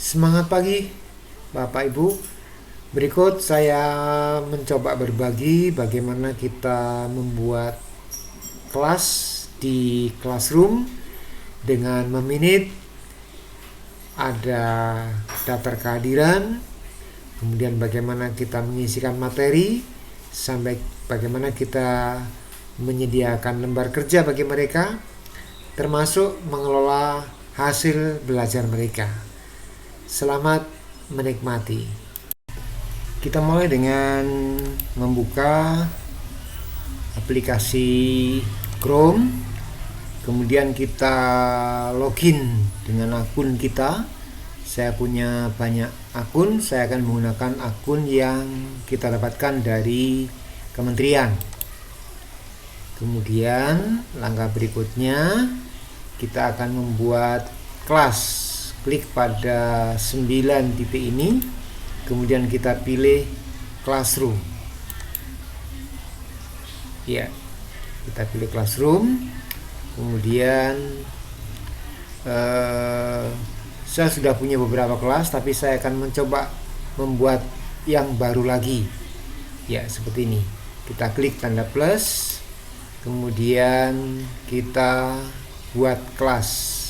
Semangat pagi Bapak Ibu. Berikut saya mencoba berbagi bagaimana kita membuat kelas di Classroom dengan meminit ada daftar kehadiran, kemudian bagaimana kita mengisikan materi, sampai bagaimana kita menyediakan lembar kerja bagi mereka, termasuk mengelola hasil belajar mereka. Selamat menikmati. Kita mulai dengan membuka aplikasi Chrome, kemudian kita login dengan akun kita. Saya punya banyak akun, saya akan menggunakan akun yang kita dapatkan dari kementerian. Kemudian langkah berikutnya kita akan membuat kelas. Klik pada 9 titik ini, kemudian kita pilih Classroom. Ya, kita pilih Classroom. Kemudian saya sudah punya beberapa kelas, tapi saya akan mencoba membuat yang baru lagi. Ya, seperti ini. Kita klik tanda plus, kemudian kita buat kelas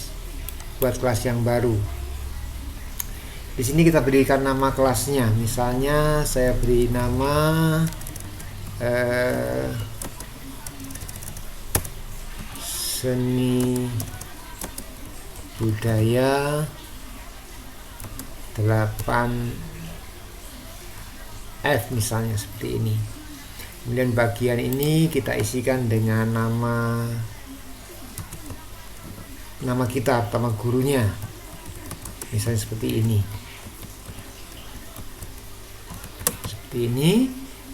yang baru. Di sini kita berikan nama kelasnya. Misalnya saya beri nama seni budaya 8F misalnya, seperti ini. Kemudian bagian ini kita isikan dengan nama kita, nama gurunya, misalnya seperti ini.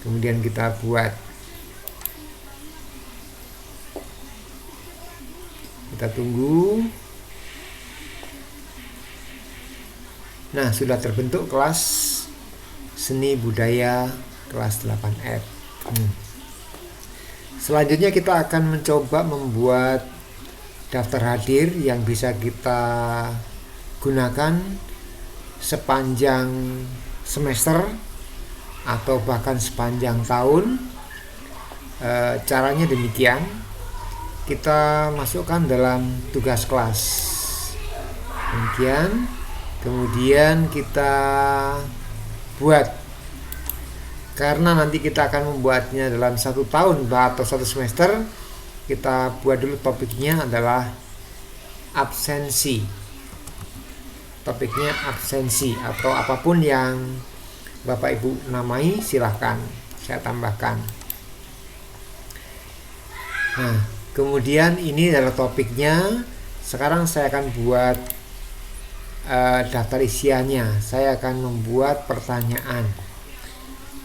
Kemudian kita buat, kita tunggu. Nah, sudah terbentuk kelas seni budaya kelas 8F. Selanjutnya kita akan mencoba membuat daftar hadir yang bisa kita gunakan sepanjang semester atau bahkan sepanjang tahun. Caranya demikian, kita masukkan dalam tugas kelas demikian, kemudian kita buat, karena nanti kita akan membuatnya dalam 1 tahun atau 1 semester. Kita buat dulu topiknya adalah absensi. Topiknya absensi, atau apapun yang Bapak Ibu namai, silahkan saya tambahkan. Nah, kemudian ini adalah topiknya. Sekarang saya akan buat daftar isiannya. Saya akan membuat pertanyaan.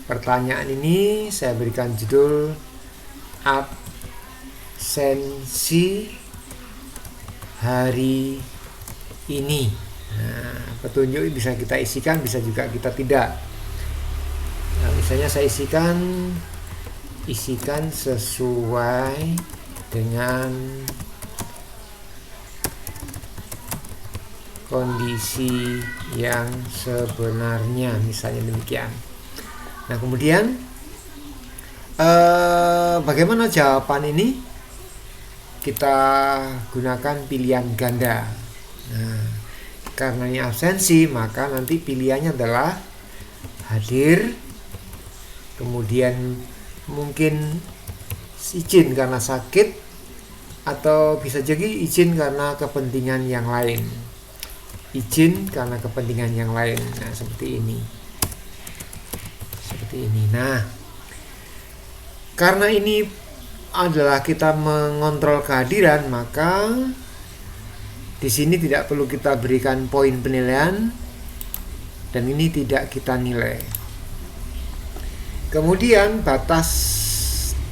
Pertanyaan ini saya berikan judul absensi hari ini. Nah, petunjuk bisa kita isikan, bisa juga kita tidak. Nah, misalnya saya isikan sesuai dengan kondisi yang sebenarnya, misalnya demikian. Nah, kemudian bagaimana jawaban ini? Kita gunakan pilihan ganda. Nah, karena ini absensi, maka nanti pilihannya adalah hadir, kemudian mungkin izin karena sakit, atau bisa jadi izin karena kepentingan yang lain. Nah, seperti ini. Nah, karena ini adalah kita mengontrol kehadiran, maka di sini tidak perlu kita berikan poin penilaian, dan ini tidak kita nilai. Kemudian batas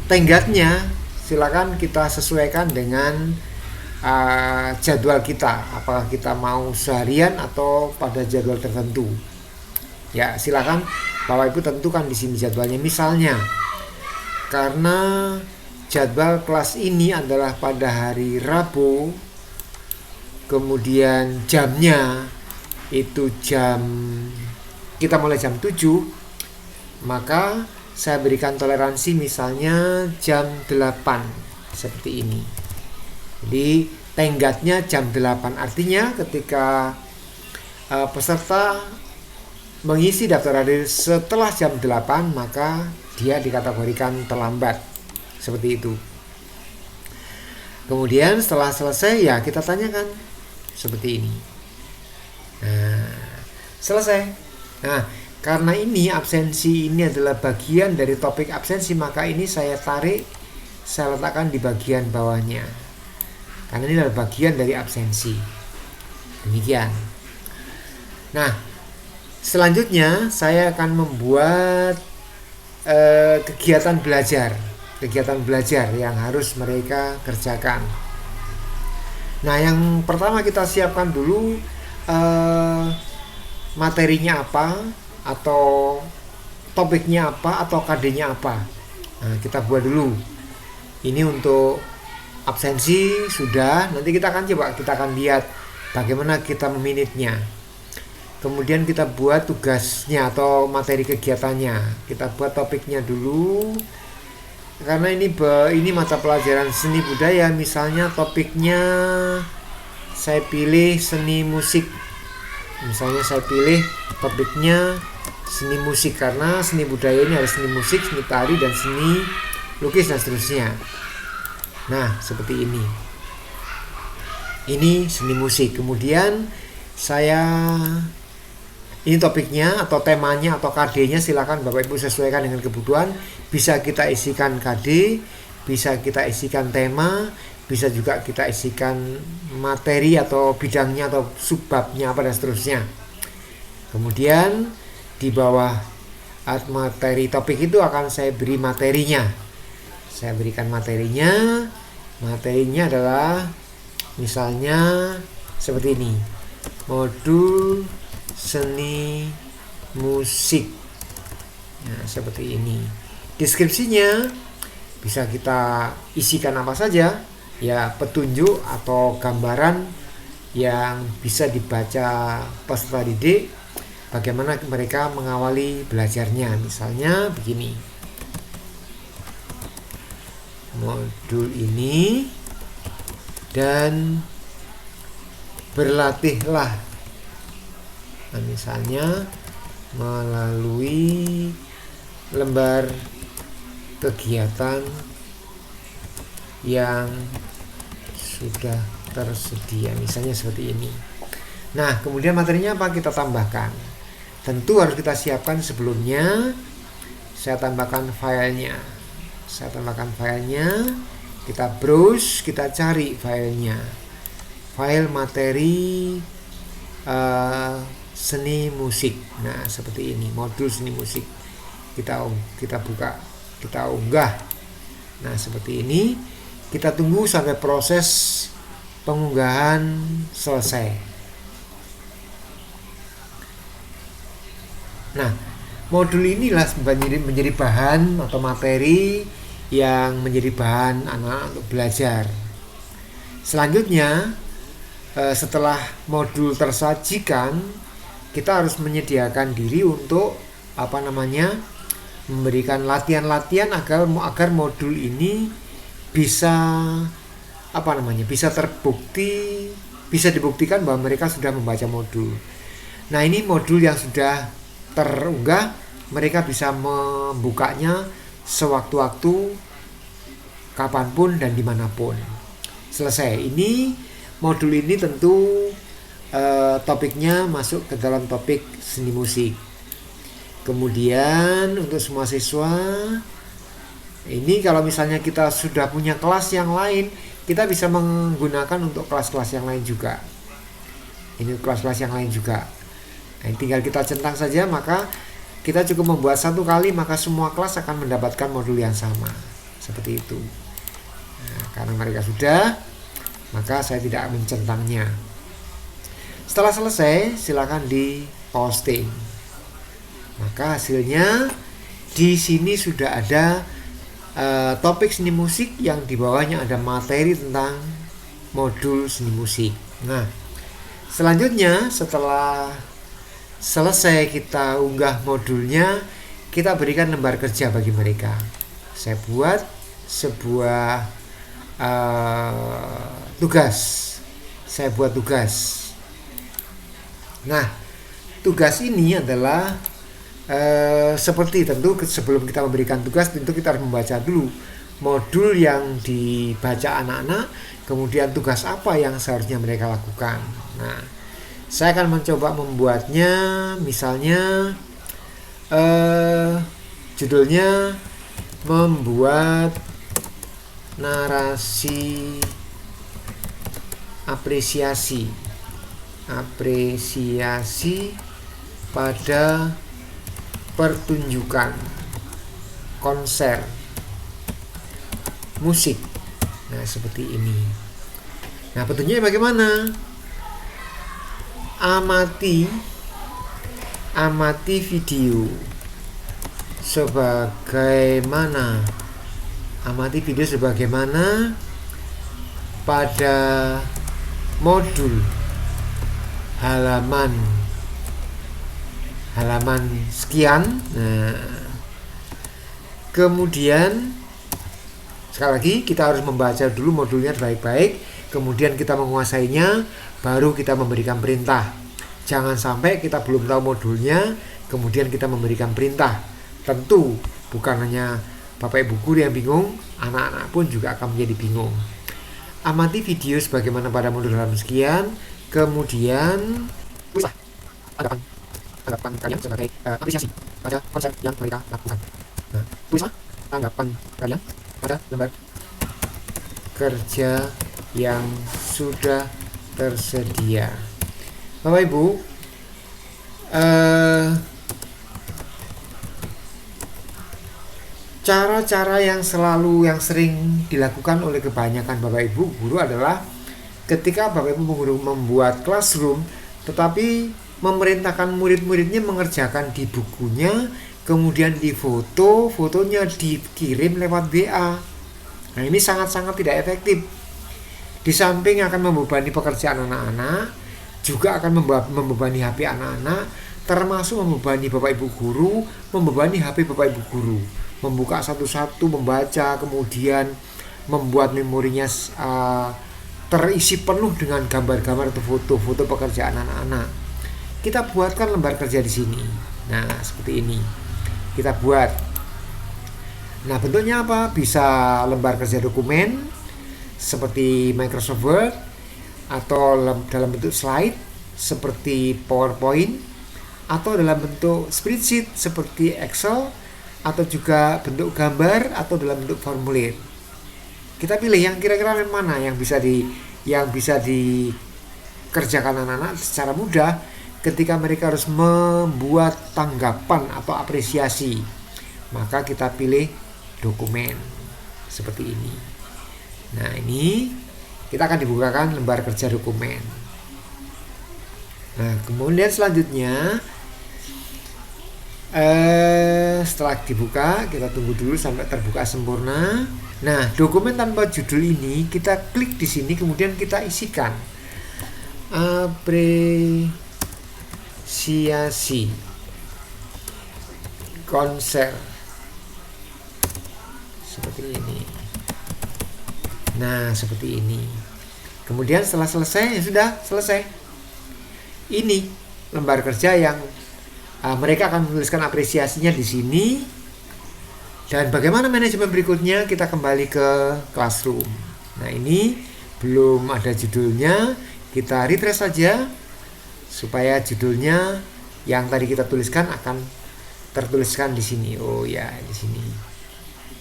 tenggatnya silakan kita sesuaikan dengan jadwal kita, apakah kita mau seharian atau pada jadwal tertentu. Ya, silakan Bapak Ibu tentukan di sini jadwalnya. Misalnya, karena jadwal kelas ini adalah pada hari Rabu, kemudian jamnya itu kita mulai jam 7, maka saya berikan toleransi misalnya jam 8 seperti ini. Jadi tenggatnya jam 8, artinya ketika peserta mengisi daftar hadir setelah jam 8, maka dia dikategorikan terlambat. Seperti itu. Kemudian setelah selesai ya kita tanyakan seperti ini. Nah, selesai. Nah, karena ini absensi ini adalah bagian dari topik absensi, maka ini saya tarik, saya letakkan di bagian bawahnya. Karena ini adalah bagian dari absensi. Demikian. Nah, selanjutnya saya akan membuat kegiatan belajar yang harus mereka kerjakan. Nah, yang pertama kita siapkan dulu materinya apa, atau topiknya apa, atau KD-nya apa. Nah, kita buat dulu. Ini untuk absensi sudah. Nanti kita akan lihat bagaimana kita meminitnya. Kemudian kita buat tugasnya atau materi kegiatannya. Kita buat topiknya dulu. Karena ini mata pelajaran seni budaya, misalnya topiknya saya pilih seni musik. Misalnya saya pilih topiknya seni musik, karena seni budaya ini ada seni musik, seni tari, dan seni lukis dan seterusnya. Nah, seperti ini. Ini seni musik. Kemudian ini topiknya atau temanya atau KD-nya, silakan Bapak Ibu sesuaikan dengan kebutuhan. Bisa kita isikan KD, bisa kita isikan tema, bisa juga kita isikan materi atau bidangnya atau subbabnya apa dan seterusnya. Kemudian di bawah materi topik itu akan saya beri materinya. Saya berikan materinya. Materinya adalah misalnya seperti ini. Modul seni musik. Nah, seperti ini. Deskripsinya bisa kita isikan apa saja, ya, petunjuk atau gambaran yang bisa dibaca peserta didik bagaimana mereka mengawali belajarnya. Misalnya begini. Modul ini dan berlatihlah. Nah, misalnya melalui lembar kegiatan yang sudah tersedia, misalnya seperti ini. Nah, kemudian materinya apa? Kita tambahkan. Tentu harus kita siapkan sebelumnya. Saya tambahkan filenya. Kita browse, kita cari filenya. File materi seni musik. Nah, seperti ini, modul seni musik. Kita buka, kita unggah. Nah, seperti ini. Kita tunggu sampai proses pengunggahan selesai. Nah, modul inilah menjadi bahan atau materi yang menjadi bahan anak untuk belajar. Selanjutnya, setelah modul tersajikan, kita harus menyediakan diri untuk memberikan latihan-latihan agar modul ini bisa bisa dibuktikan bahwa mereka sudah membaca modul. Nah, ini modul yang sudah terunggah, mereka bisa membukanya sewaktu-waktu, kapanpun dan dimanapun. Selesai. Modul ini tentu topiknya masuk ke dalam topik seni musik. Kemudian untuk semua siswa, ini kalau misalnya kita sudah punya kelas yang lain, kita bisa menggunakan untuk kelas-kelas yang lain juga. Ini kelas-kelas yang lain juga. Nah, tinggal kita centang saja, maka kita cukup membuat satu kali, maka semua kelas akan mendapatkan modul yang sama. Seperti itu. Nah, karena mereka sudah, maka saya tidak mencentangnya. Setelah selesai, silakan di posting. Maka hasilnya di sini sudah ada topik seni musik, yang di bawahnya ada materi tentang modul seni musik. Nah, Selanjutnya, setelah selesai kita unggah modulnya, kita berikan lembar kerja bagi mereka. Saya buat sebuah tugas. Saya buat tugas. Nah, tugas ini adalah seperti tentu sebelum kita memberikan tugas, tentu kita harus membaca dulu modul yang dibaca anak-anak, kemudian tugas apa yang seharusnya mereka lakukan. Nah, saya akan mencoba membuatnya, misalnya judulnya membuat narasi apresiasi pada pertunjukan konser musik. Nah, seperti ini. Nah, petunjuknya bagaimana? Amati video sebagaimana pada modul halaman sekian. Nah, kemudian sekali lagi kita harus membaca dulu modulnya baik-baik, kemudian kita menguasainya, baru kita memberikan perintah. Jangan sampai kita belum tahu modulnya kemudian kita memberikan perintah. Tentu bukan hanya Bapak Ibu guru yang bingung, anak-anak pun juga akan menjadi bingung. Amati video sebagaimana pada modul halaman sekian, kemudian tulislah tanggapan kalian sebagai apresiasi pada konsep yang mereka lakukan. Nah, tulislah tanggapan kalian pada lembar kerja yang sudah tersedia. Bapak Ibu, cara-cara yang sering dilakukan oleh kebanyakan Bapak Ibu guru adalah ketika Bapak Ibu guru membuat classroom, tetapi memerintahkan murid-muridnya mengerjakan di bukunya, kemudian fotonya dikirim lewat WA. Nah, ini sangat-sangat tidak efektif. Di samping akan membebani pekerjaan anak-anak, juga akan membebani HP anak-anak, termasuk membebani Bapak Ibu guru, membebani HP Bapak Ibu guru. Membuka satu-satu, membaca, kemudian membuat memorinya terisi penuh dengan gambar-gambar atau foto-foto pekerjaan anak-anak. Kita buatkan lembar kerja di sini. Nah, seperti ini. Kita buat. Nah, bentuknya apa? Bisa lembar kerja dokumen seperti Microsoft Word, atau dalam bentuk slide seperti PowerPoint, atau dalam bentuk spreadsheet seperti Excel, atau juga bentuk gambar, atau dalam bentuk formulir. Kita pilih yang kira-kira mana yang bisa dikerjakan anak-anak secara mudah ketika mereka harus membuat tanggapan atau apresiasi. Maka kita pilih dokumen seperti ini. Nah, ini kita akan dibukakan lembar kerja dokumen. Nah, kemudian selanjutnya setelah dibuka, kita tunggu dulu sampai terbuka sempurna. Nah, dokumen tanpa judul ini kita klik di sini, kemudian kita isikan apresiasi konser seperti ini. Nah, seperti ini. Kemudian setelah selesai, ya sudah selesai. Ini lembar kerja yang mereka akan menuliskan apresiasinya di sini. Dan bagaimana manajemen berikutnya? Kita kembali ke classroom. Nah, ini belum ada judulnya. Kita refresh saja supaya judulnya yang tadi kita tuliskan akan tertuliskan di sini. Oh ya, di sini.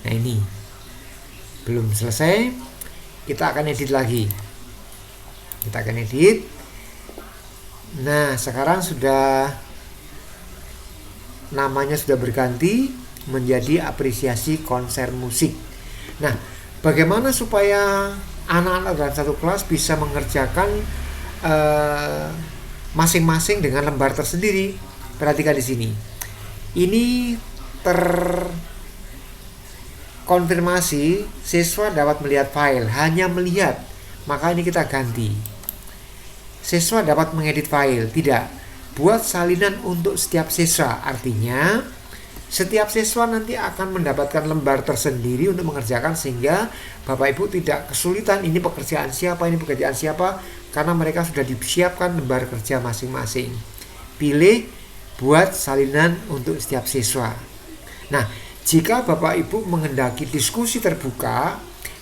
Nah, ini belum selesai. Kita akan edit lagi. Kita akan edit. Nah, sekarang sudah namanya sudah berganti menjadi apresiasi konser musik. Nah, bagaimana supaya anak-anak dalam satu kelas bisa mengerjakan masing-masing dengan lembar tersendiri? Perhatikan di sini. Ini terkonfirmasi siswa dapat melihat file, hanya melihat. Maka ini kita ganti. siswa dapat mengedit file. Tidak. Buat salinan untuk setiap siswa. Artinya, setiap siswa nanti akan mendapatkan lembar tersendiri untuk mengerjakan, sehingga Bapak Ibu tidak kesulitan ini pekerjaan siapa, ini pekerjaan siapa, karena mereka sudah disiapkan lembar kerja masing-masing. Pilih buat salinan untuk setiap siswa. Nah, jika Bapak Ibu menghendaki diskusi terbuka,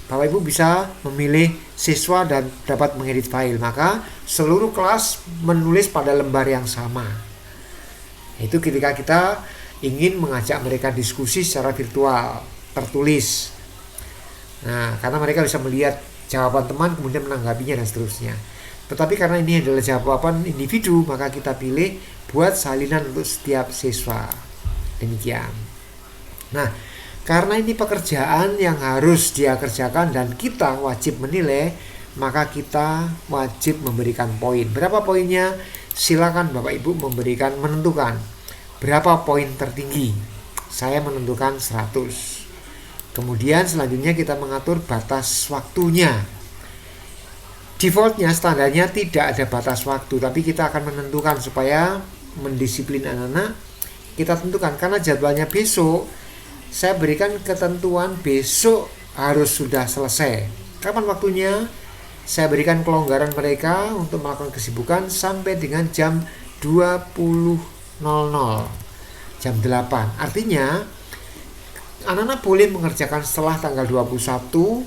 Bapak Ibu bisa memilih siswa dan dapat mengedit file. Maka seluruh kelas menulis pada lembar yang sama. Itu ketika kita ingin mengajak mereka diskusi secara virtual, tertulis. Nah, karena mereka bisa melihat jawaban teman kemudian menanggapinya dan seterusnya. Tetapi karena ini adalah jawaban individu, maka kita pilih buat salinan untuk setiap siswa. Demikian. Nah, karena ini pekerjaan yang harus dia kerjakan dan kita wajib menilai, maka kita wajib memberikan poin. Berapa poinnya? Silakan Bapak Ibu menentukan berapa poin tertinggi. Saya menentukan 100. Kemudian selanjutnya kita mengatur batas waktunya. Defaultnya, standarnya tidak ada batas waktu, tapi kita akan menentukan supaya mendisiplin anak-anak. Kita tentukan karena jadwalnya besok. Saya berikan ketentuan besok harus sudah selesai. Kapan waktunya? Saya berikan kelonggaran mereka untuk melakukan kesibukan sampai dengan jam 20.00, jam 8. Artinya anak-anak boleh mengerjakan setelah tanggal 21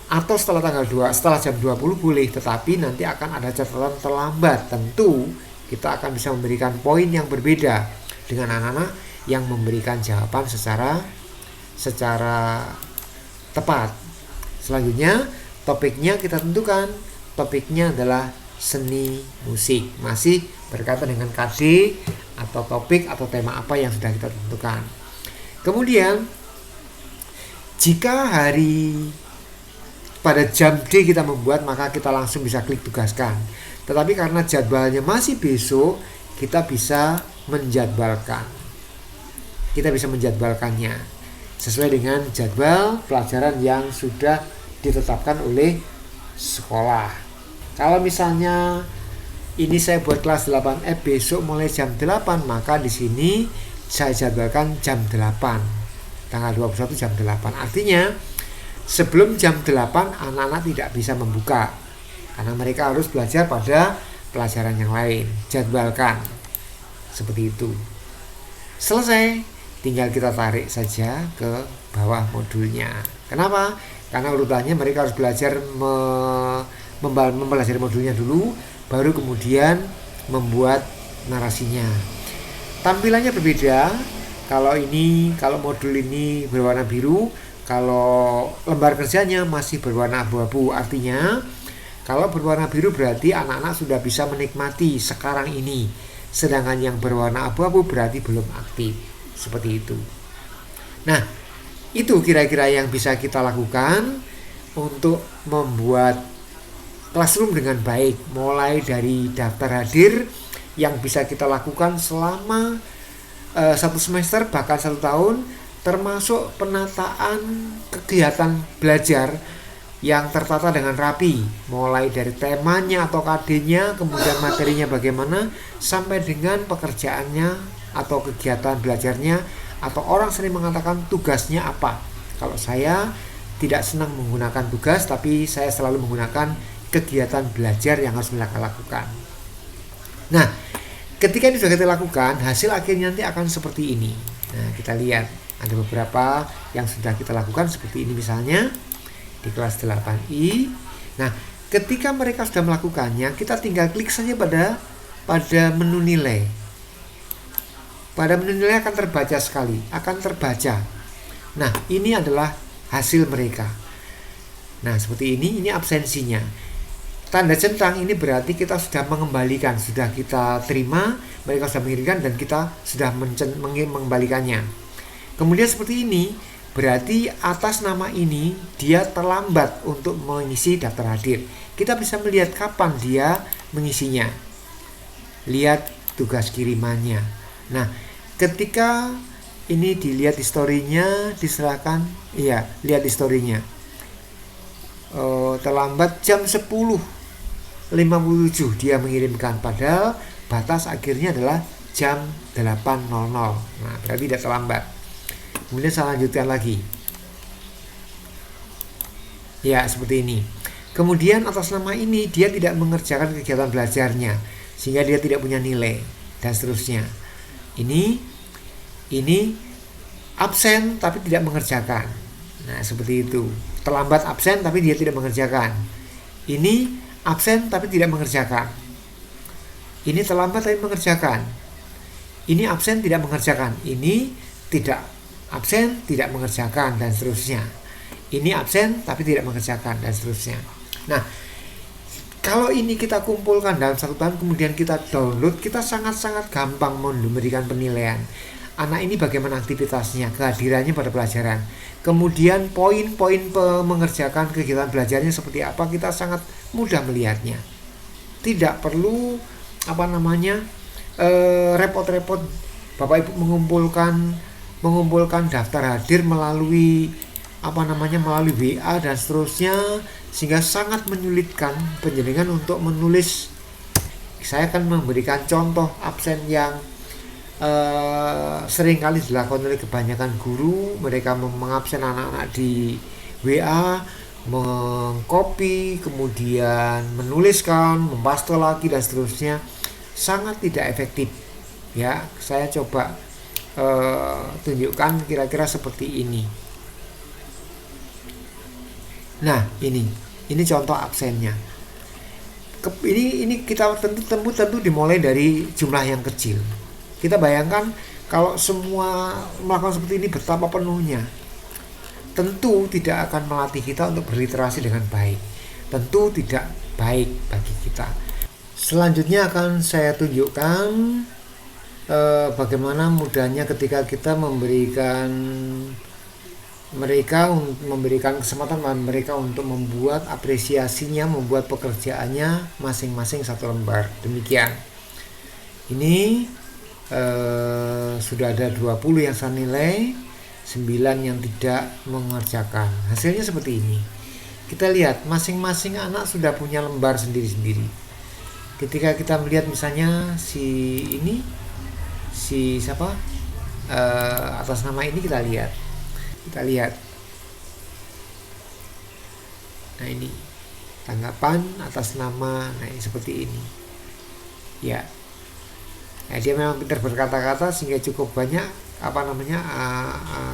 atau setelah tanggal 2, setelah jam 20 boleh, tetapi nanti akan ada catatan terlambat. Tentu kita akan bisa memberikan poin yang berbeda dengan anak-anak yang memberikan jawaban secara tepat. Selanjutnya, topiknya kita tentukan. Topiknya adalah seni musik. Masih berkaitan dengan KD atau topik atau tema apa yang sudah kita tentukan. Kemudian, jika pada jam D kita membuat, maka kita langsung bisa klik tugaskan. Tetapi karena jadwalnya masih besok, kita bisa menjadwalkan. Kita bisa menjadwalkannya sesuai dengan jadwal pelajaran yang sudah ditetapkan oleh sekolah. Kalau misalnya ini saya buat kelas 8F besok mulai jam 8, maka di sini saya jadwalkan jam 8. Tanggal 21 jam 8. Artinya sebelum jam 8 anak-anak tidak bisa membuka karena mereka harus belajar pada pelajaran yang lain. Jadwalkan seperti itu. Selesai. Tinggal kita tarik saja ke bawah modulnya. Kenapa? Karena urutannya mereka harus belajar mempelajari modulnya dulu, baru kemudian membuat narasinya. Tampilannya berbeda. Kalau modul ini berwarna biru, kalau lembar kerjanya masih berwarna abu-abu. Artinya, kalau berwarna biru berarti anak-anak sudah bisa menikmati sekarang ini. Sedangkan yang berwarna abu-abu berarti belum aktif. Seperti itu. Nah, itu kira-kira yang bisa kita lakukan untuk membuat classroom dengan baik. Mulai dari daftar hadir yang bisa kita lakukan selama 1 semester bahkan 1 tahun, termasuk penataan kegiatan belajar yang tertata dengan rapi, mulai dari temanya atau KD-nya, kemudian materinya bagaimana, sampai dengan pekerjaannya atau kegiatan belajarnya, atau orang sering mengatakan tugasnya apa. Kalau saya tidak senang menggunakan tugas, tapi saya selalu menggunakan kegiatan belajar yang harus mereka lakukan. Nah, ketika ini sudah kita lakukan, hasil akhirnya nanti akan seperti ini. Nah, kita lihat ada beberapa yang sudah kita lakukan seperti ini misalnya di kelas 8I. Nah, ketika mereka sudah melakukannya, kita tinggal klik saja pada menu nilai. Pada menu nilai akan terbaca sekali, akan terbaca. Nah, ini adalah hasil mereka. Nah, seperti ini absensinya. Tanda centang ini berarti kita sudah mengembalikan, sudah kita terima, mereka sudah mengirimkan dan kita sudah mengembalikannya. Kemudian seperti ini, berarti atas nama ini dia terlambat untuk mengisi daftar hadir. Kita bisa melihat kapan dia mengisinya. Lihat tugas kirimannya. Nah, ketika ini dilihat historinya, diserahkan, lihat historinya. Terlambat jam 10. 57 dia mengirimkan, padahal batas akhirnya adalah jam 8.00. Nah, berarti tidak terlambat. Kemudian saya lanjutkan lagi. Ya, seperti ini. Kemudian atas nama ini dia tidak mengerjakan kegiatan belajarnya sehingga dia tidak punya nilai dan seterusnya. Ini absen tapi tidak mengerjakan. Nah, seperti itu. Terlambat absen tapi dia tidak mengerjakan. Ini absen tapi tidak mengerjakan. Ini terlambat tapi mengerjakan. Ini absen tidak mengerjakan. Ini tidak absen tidak mengerjakan dan seterusnya. Ini absen tapi tidak mengerjakan dan seterusnya. Nah, kalau ini kita kumpulkan dalam satu tahun kemudian kita download, kita sangat-sangat gampang memberikan penilaian. Anak ini bagaimana aktivitasnya, kehadirannya pada pelajaran. Kemudian poin-poin mengerjakan kegiatan belajarnya seperti apa, kita sangat mudah melihatnya. Tidak perlu repot-repot Bapak Ibu mengumpulkan daftar hadir melalui melalui WA dan seterusnya, sehingga sangat menyulitkan penjenengan untuk menulis. Saya akan memberikan contoh absen yang sering kali dilakukan oleh kebanyakan guru. Mereka mengabsen anak-anak di WA, mengcopy, kemudian menuliskan, mempaste lagi dan seterusnya. Sangat tidak efektif. Ya, saya coba tunjukkan kira-kira seperti ini. Nah, ini contoh absennya. Ini kita tentu dimulai dari jumlah yang kecil. Kita bayangkan kalau semua melakukan seperti ini betapa penuhnya. Tentu tidak akan melatih kita untuk berliterasi dengan baik. Tentu tidak baik bagi kita. Selanjutnya akan saya tunjukkan bagaimana mudahnya ketika kita memberikan kesempatan mereka untuk membuat apresiasinya, membuat pekerjaannya masing-masing satu lembar. Demikian. Ini sudah ada 20 yang saya nilai, 9 yang tidak mengerjakan. Hasilnya seperti ini. Kita lihat masing-masing anak sudah punya lembar sendiri-sendiri. Ketika kita melihat misalnya atas nama ini kita lihat. Nah, ini tanggapan atas nama. Nah, ini seperti ini. Ya. Nah, dia memang pintar berkata-kata sehingga cukup banyak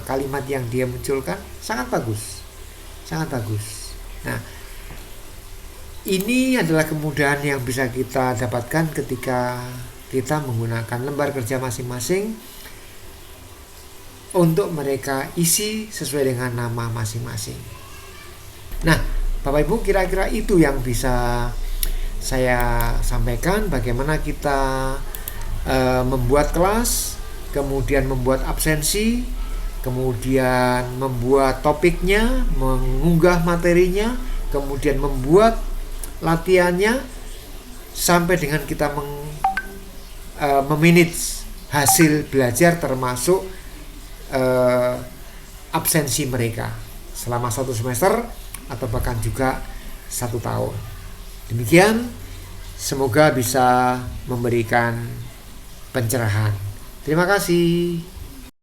kalimat yang dia munculkan sangat bagus. Nah, ini adalah kemudahan yang bisa kita dapatkan ketika kita menggunakan lembar kerja masing-masing untuk mereka isi sesuai dengan nama masing-masing. Nah, Bapak Ibu, kira-kira itu yang bisa saya sampaikan, bagaimana kita membuat kelas, kemudian membuat absensi, kemudian membuat topiknya, mengunggah materinya, kemudian membuat latihannya, sampai dengan kita memanage hasil belajar termasuk absensi mereka selama 1 semester atau bahkan juga 1 tahun. Demikian, semoga bisa memberikan pencerahan. Terima kasih.